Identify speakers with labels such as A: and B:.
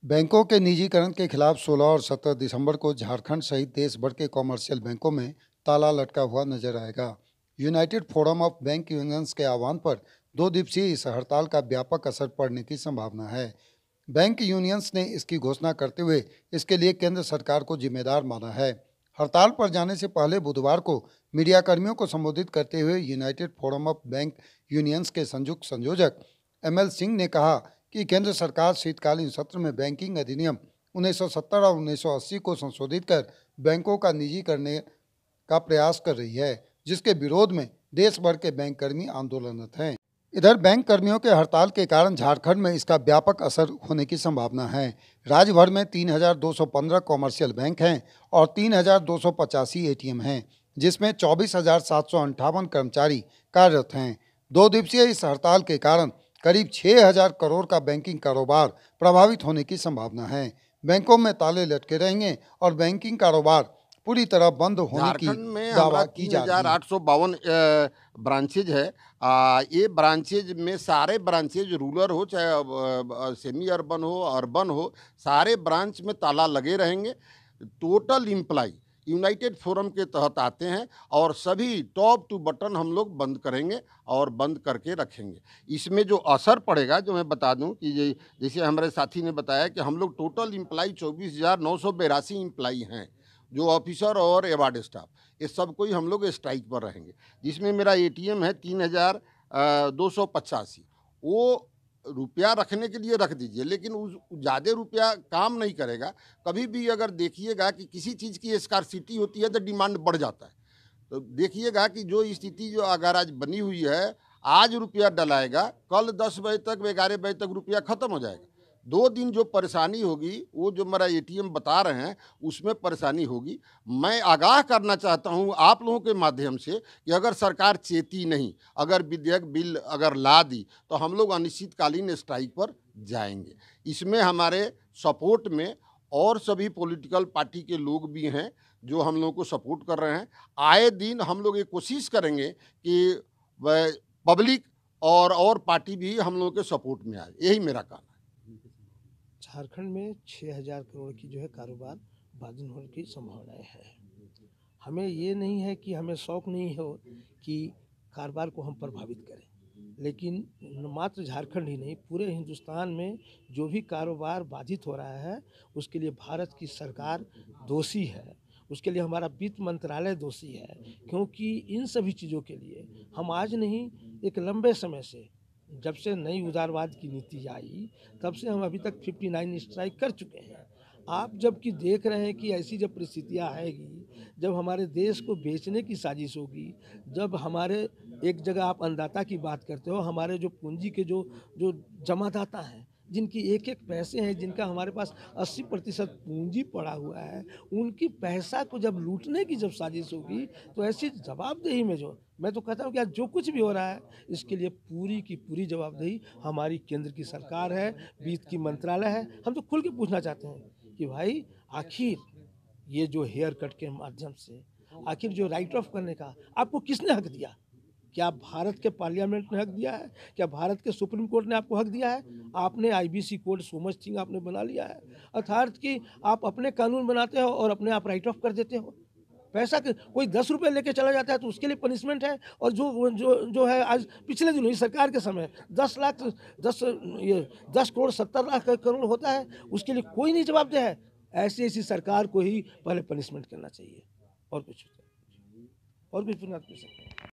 A: बैंकों के निजीकरण के खिलाफ 16 और 17 दिसंबर को झारखंड सहित देश भर के कॉमर्शियल बैंकों में ताला लटका हुआ नजर आएगा। United forum of bank unions के आह्वान पर 2 दिवसीय इस हड़ताल का व्यापक असर पड़ने की संभावना है। बैंक यूनियंस ने इसकी घोषणा करते हुए इसके लिए केंद्र सरकार को जिम्मेदार माना है। हड़ताल पर जाने से पहले बुधवार को मीडिया कर्मियों को संबोधित करते हुए United forum of bank unions के संयुक्त संयोजक ML सिंह ने कहा कि केंद्र सरकार शीतकालीन सत्र में बैंकिंग अधिनियम 1970 और 1980 को संशोधित कर बैंकों का निजी करने का प्रयास कर रही है, जिसके विरोध में देश भर के बैंक कर्मी आंदोलनरत हैं। इधर बैंक कर्मियों के हड़ताल के कारण झारखंड में इसका व्यापक असर होने की संभावना है। राज्य भर में 3215 कॉमर्शियल बैंक हैं और 3285 ATM हैं, जिसमें 24,758 कर्मचारी कार्यरत हैं। 2 दिवसीय इस हड़ताल के कारण करीब 6,000 करोड़ का बैंकिंग कारोबार प्रभावित होने की संभावना है। बैंकों में ताले लटके रहेंगे और बैंकिंग कारोबार पूरी तरह बंद होने की
B: झारखंड में
A: दावा
B: हमारा
A: की जा रही है।
B: 3,852 ब्रांचेज है। ये ब्रांचेज में सारे ब्रांचेज रूरल हो चाहे सेमी अर्बन हो अर्बन हो, सारे ब्रांच में ताला लगे रहेंगे। टोटल इम्प्लाई यूनाइटेड फोरम के तहत आते हैं और सभी टॉप टू बटन हम लोग बंद करेंगे और बंद करके रखेंगे। इसमें जो असर पड़ेगा, जो मैं बता दूं कि जैसे हमारे साथी ने बताया कि हम लोग टोटल इम्प्लाई 24,982 इम्प्लाई हैं, जो ऑफिसर और एवार्ड स्टाफ, ये सब कोई हम लोग स्ट्राइक पर रहेंगे। जिसमें मेरा ATM है 3,285। वो रुपया रखने के लिए रख दीजिए, लेकिन उस ज़्यादा रुपया काम नहीं करेगा। कभी भी अगर देखिएगा कि किसी चीज़ की स्कार्सिटी होती है तो डिमांड बढ़ जाता है। तो देखिएगा कि जो स्थिति जो अगर आज बनी हुई है, आज रुपया डलाएगा, कल 10 बजे तक 11 बजे तक रुपया ख़त्म हो जाएगा। 2 दिन जो परेशानी होगी, वो जो मेरा ATM बता रहे हैं उसमें परेशानी होगी। मैं आगाह करना चाहता हूँ आप लोगों के माध्यम से कि अगर सरकार चेती नहीं, अगर विधेयक बिल अगर ला दी तो हम लोग अनिश्चितकालीन स्ट्राइक पर जाएंगे। इसमें हमारे सपोर्ट में और सभी पॉलिटिकल पार्टी के लोग भी हैं जो हम लोगों को सपोर्ट कर रहे हैं। आए दिन हम लोग ये कोशिश करेंगे कि पब्लिक और पार्टी भी हम लोगों के सपोर्ट में आए। यही मेरा काम है।
C: झारखंड में 6,000 करोड़ की जो है कारोबार बाधित होने की संभावनाएं हैं। हमें ये नहीं है कि हमें शौक नहीं हो कि कारोबार को हम प्रभावित करें, लेकिन मात्र झारखंड ही नहीं पूरे हिंदुस्तान में जो भी कारोबार बाधित हो रहा है उसके लिए भारत की सरकार दोषी है, उसके लिए हमारा वित्त मंत्रालय दोषी है। क्योंकि इन सभी चीज़ों के लिए हम आज नहीं, एक लंबे समय से, जब से नई उदारवाद की नीति आई तब से हम अभी तक 59 स्ट्राइक कर चुके हैं। आप जबकि देख रहे हैं कि ऐसी जब परिस्थितियाँ आएगी, जब हमारे देश को बेचने की साजिश होगी, जब हमारे एक जगह आप अन्नदाता की बात करते हो, हमारे जो पूंजी के जो जो जमादाता हैं, जिनकी एक एक पैसे हैं, जिनका हमारे पास 80% पूंजी पड़ा हुआ है, उनकी पैसा को जब लूटने की जब साजिश होगी तो ऐसी जवाबदेही में जो मैं तो कहता हूँ कि आज जो कुछ भी हो रहा है इसके लिए पूरी की पूरी जवाबदेही हमारी केंद्र की सरकार है, वित्त की मंत्रालय है। हम तो खुल के पूछना चाहते हैं कि भाई आखिर ये जो हेयर कट के माध्यम से आखिर जो राइट ऑफ करने का आपको किसने हक दिया? क्या भारत के पार्लियामेंट ने हक दिया है? क्या भारत के सुप्रीम कोर्ट ने आपको हक दिया है? आपने IBC code so much thing आपने बना लिया है, अर्थात कि आप अपने कानून बनाते हो और अपने आप राइट ऑफ कर देते हो। पैसा के कोई 10 रुपये लेके चला जाता है तो उसके लिए पनिशमेंट है, और जो है आज पिछले दिनों ही सरकार के समय 10 करोड़ 70 लाख करोड़ होता है, उसके लिए कोई नहीं जवाबदेह है। ऐसी सरकार को ही पहले पनिशमेंट करना चाहिए, और कुछ नहीं कर सकते।